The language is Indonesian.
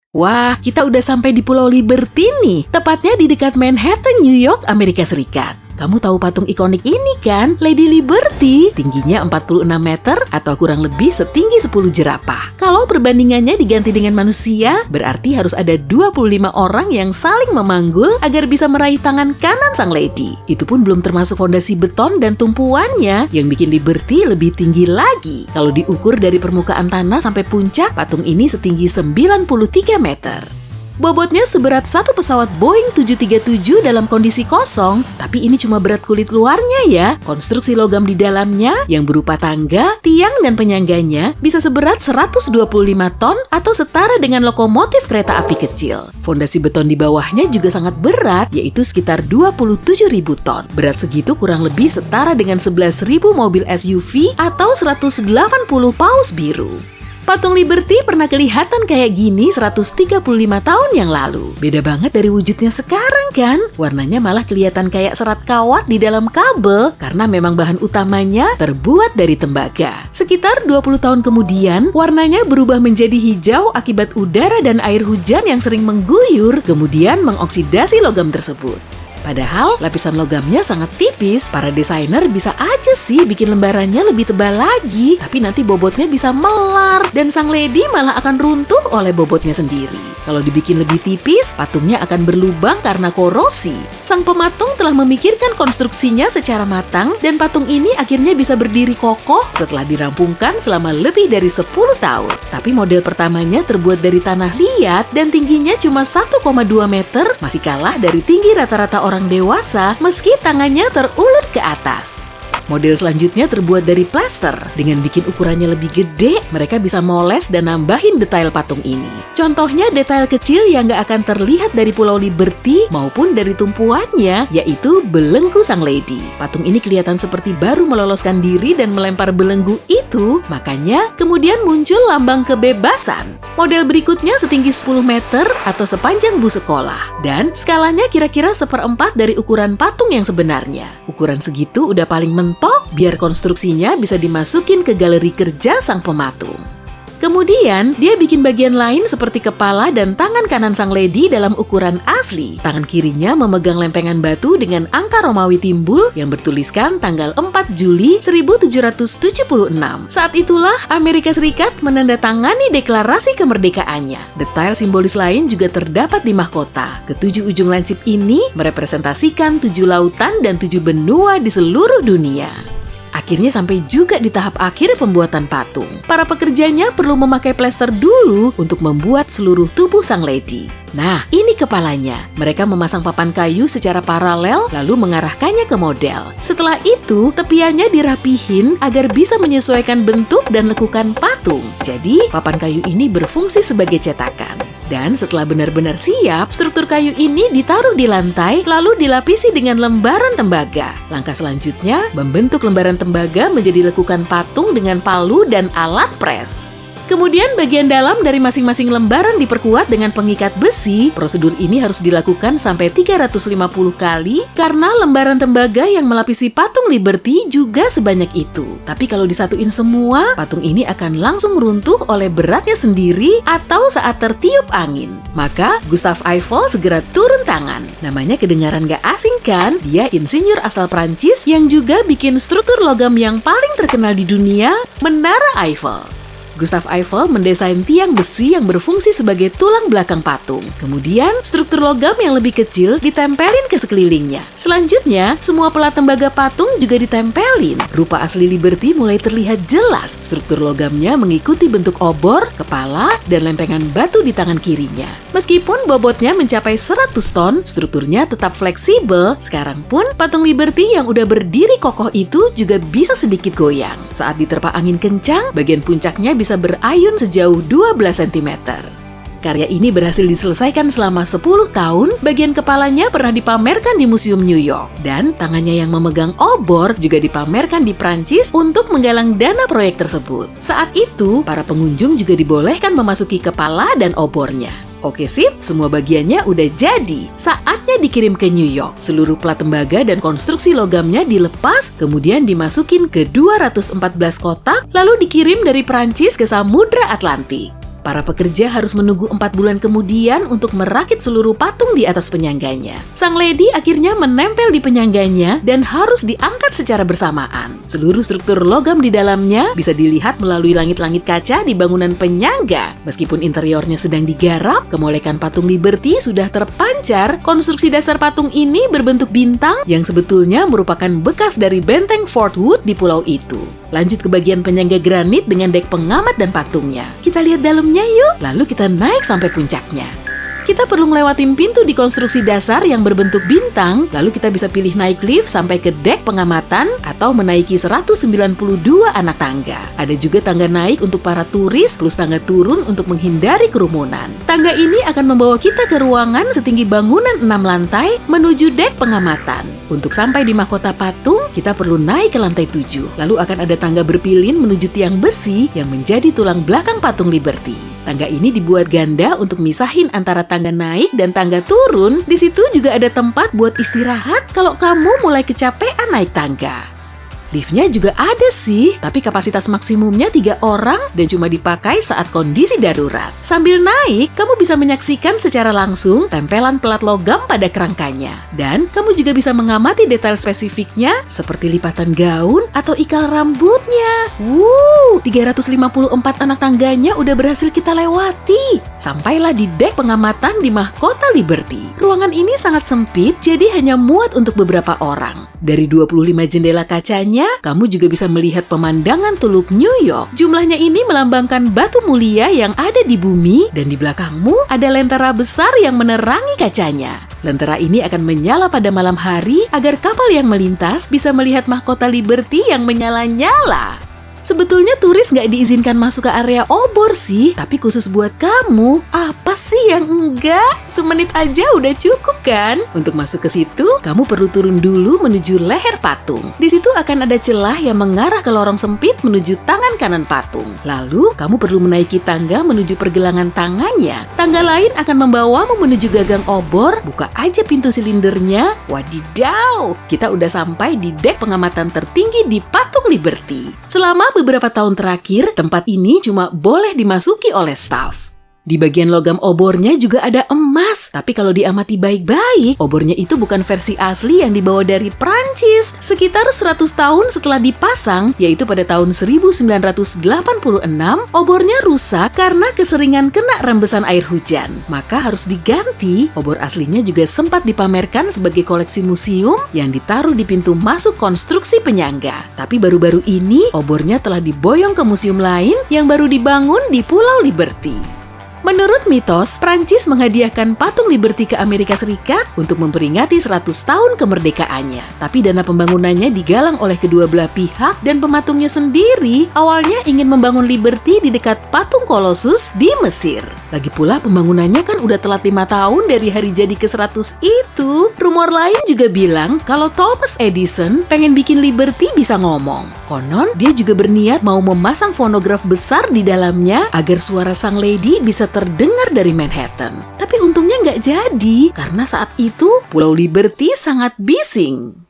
Wah, kita udah sampai di Pulau Liberty nih, tepatnya di dekat Manhattan, New York, Amerika Serikat. Kamu tahu patung ikonik ini kan? Lady Liberty, tingginya 46 meter atau kurang lebih setinggi 10 jerapah. Kalau perbandingannya diganti dengan manusia, berarti harus ada 25 orang yang saling memanggul agar bisa meraih tangan kanan sang lady. Itu pun belum termasuk fondasi beton dan tumpuannya yang bikin Liberty lebih tinggi lagi. Kalau diukur dari permukaan tanah sampai puncak, patung ini setinggi 93 meter. Bobotnya seberat satu pesawat Boeing 737 dalam kondisi kosong, tapi ini cuma berat kulit luarnya ya. Konstruksi logam di dalamnya yang berupa tangga, tiang, dan penyangganya bisa seberat 125 ton atau setara dengan lokomotif kereta api kecil. Fondasi beton di bawahnya juga sangat berat, yaitu sekitar 27.000 ton. Berat segitu kurang lebih setara dengan 11.000 mobil SUV atau 180 paus biru. Patung Liberty pernah kelihatan kayak gini 135 tahun yang lalu. Beda banget dari wujudnya sekarang kan? Warnanya malah kelihatan kayak serat kawat di dalam kabel karena memang bahan utamanya terbuat dari tembaga. Sekitar 20 tahun kemudian, warnanya berubah menjadi hijau akibat udara dan air hujan yang sering mengguyur, kemudian mengoksidasi logam tersebut. Padahal lapisan logamnya sangat tipis, para desainer bisa aja sih bikin lembarannya lebih tebal lagi, tapi nanti bobotnya bisa melar dan sang lady malah akan runtuh oleh bobotnya sendiri. Kalau dibikin lebih tipis, patungnya akan berlubang karena korosi. Sang pematung telah memikirkan konstruksinya secara matang dan patung ini akhirnya bisa berdiri kokoh setelah dirampungkan selama lebih dari 10 tahun. Tapi model pertamanya terbuat dari tanah liat dan tingginya cuma 1,2 meter, masih kalah dari tinggi rata-rata orang dewasa meski tangannya terulur ke atas. Model selanjutnya terbuat dari plaster. Dengan bikin ukurannya lebih gede, mereka bisa moles dan nambahin detail patung ini. Contohnya detail kecil yang gak akan terlihat dari Pulau Liberty maupun dari tumpuannya, yaitu belenggu sang lady. Patung ini kelihatan seperti baru meloloskan diri dan melempar belenggu itu, makanya kemudian muncul lambang kebebasan. Model berikutnya setinggi 10 meter atau sepanjang bus sekolah. Dan skalanya kira-kira 1/4 dari ukuran patung yang sebenarnya. Ukuran segitu udah paling mentok biar konstruksinya bisa dimasukin ke galeri kerja sang pematung. Kemudian, dia bikin bagian lain seperti kepala dan tangan kanan sang lady dalam ukuran asli. Tangan kirinya memegang lempengan batu dengan angka Romawi timbul yang bertuliskan tanggal 4 Juli 1776. Saat itulah Amerika Serikat menandatangani deklarasi kemerdekaannya. Detail simbolis lain juga terdapat di mahkota. Ketujuh ujung lancip ini merepresentasikan 7 lautan dan 7 benua di seluruh dunia. Akhirnya sampai juga di tahap akhir pembuatan patung. Para pekerjanya perlu memakai plester dulu untuk membuat seluruh tubuh sang lady. Nah, ini kepalanya. Mereka memasang papan kayu secara paralel lalu mengarahkannya ke model. Setelah itu, tepiannya dirapihin agar bisa menyesuaikan bentuk dan lekukan patung. Jadi, papan kayu ini berfungsi sebagai cetakan. Dan setelah benar-benar siap, struktur kayu ini ditaruh di lantai lalu dilapisi dengan lembaran tembaga. Langkah selanjutnya, membentuk lembaran tembaga menjadi lekukan patung dengan palu dan alat pres. Kemudian bagian dalam dari masing-masing lembaran diperkuat dengan pengikat besi. Prosedur ini harus dilakukan sampai 350 kali karena lembaran tembaga yang melapisi patung Liberty juga sebanyak itu. Tapi kalau disatuin semua, patung ini akan langsung runtuh oleh beratnya sendiri atau saat tertiup angin. Maka Gustave Eiffel segera turun tangan. Namanya kedengaran gak asing kan? Dia insinyur asal Prancis yang juga bikin struktur logam yang paling terkenal di dunia, Menara Eiffel. Gustave Eiffel mendesain tiang besi yang berfungsi sebagai tulang belakang patung. Kemudian, struktur logam yang lebih kecil ditempelin ke sekelilingnya. Selanjutnya, semua pelat tembaga patung juga ditempelin. Rupa asli Liberty mulai terlihat jelas. Struktur logamnya mengikuti bentuk obor, kepala, dan lempengan batu di tangan kirinya. Meskipun bobotnya mencapai 100 ton, strukturnya tetap fleksibel. Sekarang pun, patung Liberty yang udah berdiri kokoh itu juga bisa sedikit goyang. Saat diterpa angin kencang, bagian puncaknya bisa berayun sejauh 12 cm. Karya ini berhasil diselesaikan selama 10 tahun, bagian kepalanya pernah dipamerkan di Museum New York, dan tangannya yang memegang obor juga dipamerkan di Prancis untuk menggalang dana proyek tersebut. Saat itu, para pengunjung juga dibolehkan memasuki kepala dan obornya. Oke sip, semua bagiannya udah jadi. Saatnya dikirim ke New York. Seluruh plat tembaga dan konstruksi logamnya dilepas, kemudian dimasukin ke 214 kotak, lalu dikirim dari Prancis ke Samudra Atlantik. Para pekerja harus menunggu 4 bulan kemudian untuk merakit seluruh patung di atas penyangganya. Sang lady akhirnya menempel di penyangganya dan harus diangkat secara bersamaan. Seluruh struktur logam di dalamnya bisa dilihat melalui langit-langit kaca di bangunan penyangga. Meskipun interiornya sedang digarap, kemolekan patung Liberty sudah terpancar. Konstruksi dasar patung ini berbentuk bintang yang sebetulnya merupakan bekas dari benteng Fort Wood di pulau itu. Lanjut ke bagian penyangga granit dengan dek pengamat dan patungnya. Kita lihat dalamnya yuk, lalu kita naik sampai puncaknya. Kita perlu ngelewatin pintu di konstruksi dasar yang berbentuk bintang, lalu kita bisa pilih naik lift sampai ke dek pengamatan atau menaiki 192 anak tangga. Ada juga tangga naik untuk para turis plus tangga turun untuk menghindari kerumunan. Tangga ini akan membawa kita ke ruangan setinggi bangunan 6 lantai menuju dek pengamatan. Untuk sampai di mahkota patung, kita perlu naik ke lantai 7. Lalu akan ada tangga berpilin menuju tiang besi yang menjadi tulang belakang patung Liberty. Tangga ini dibuat ganda untuk misahin antara tangga naik dan tangga turun. Di situ juga ada tempat buat istirahat kalau kamu mulai kecapean naik tangga. Liftnya juga ada sih, tapi kapasitas maksimumnya 3 orang dan cuma dipakai saat kondisi darurat. Sambil naik, kamu bisa menyaksikan secara langsung tempelan pelat logam pada kerangkanya. Dan kamu juga bisa mengamati detail spesifiknya seperti lipatan gaun atau ikal rambutnya. 354 anak tangganya udah berhasil kita lewati. Sampailah di dek pengamatan di mahkota Liberty. Ruangan ini sangat sempit, jadi hanya muat untuk beberapa orang. Dari 25 jendela kacanya, kamu juga bisa melihat pemandangan Teluk New York. Jumlahnya ini melambangkan batu mulia yang ada di bumi dan di belakangmu ada lentera besar yang menerangi kacanya. Lentera ini akan menyala pada malam hari agar kapal yang melintas bisa melihat mahkota Liberty yang menyala-nyala. Sebetulnya turis nggak diizinkan masuk ke area obor sih, tapi khusus buat kamu. Apa sih yang enggak? Semenit aja udah cukup kan? Untuk masuk ke situ, kamu perlu turun dulu menuju leher patung. Di situ akan ada celah yang mengarah ke lorong sempit menuju tangan kanan patung. Lalu, kamu perlu menaiki tangga menuju pergelangan tangannya. Tangga lain akan membawamu menuju gagang obor. Buka aja pintu silindernya. Wadidaw! Kita udah sampai di dek pengamatan tertinggi di patung Liberty. Selama beberapa tahun terakhir, tempat ini cuma boleh dimasuki oleh staf. Di bagian logam obornya juga ada emas, tapi kalau diamati baik-baik, obornya itu bukan versi asli yang dibawa dari Prancis. Sekitar 100 tahun setelah dipasang, yaitu pada tahun 1986, obornya rusak karena keseringan kena rembesan air hujan. Maka harus diganti. Obor aslinya juga sempat dipamerkan sebagai koleksi museum yang ditaruh di pintu masuk konstruksi penyangga. Tapi baru-baru ini, obornya telah diboyong ke museum lain yang baru dibangun di Pulau Liberty. Menurut mitos, Prancis menghadiahkan patung Liberty ke Amerika Serikat untuk memperingati 100 tahun kemerdekaannya. Tapi dana pembangunannya digalang oleh kedua belah pihak dan pematungnya sendiri awalnya ingin membangun Liberty di dekat patung Colossus di Mesir. Lagi pula pembangunannya kan udah telat 5 tahun dari hari jadi ke-100 itu. Rumor lain juga bilang kalau Thomas Edison pengen bikin Liberty bisa ngomong. Konon, dia juga berniat mau memasang fonograf besar di dalamnya agar suara sang lady bisa terdengar dari Manhattan. Tapi untungnya nggak jadi, karena saat itu Pulau Liberty sangat bising.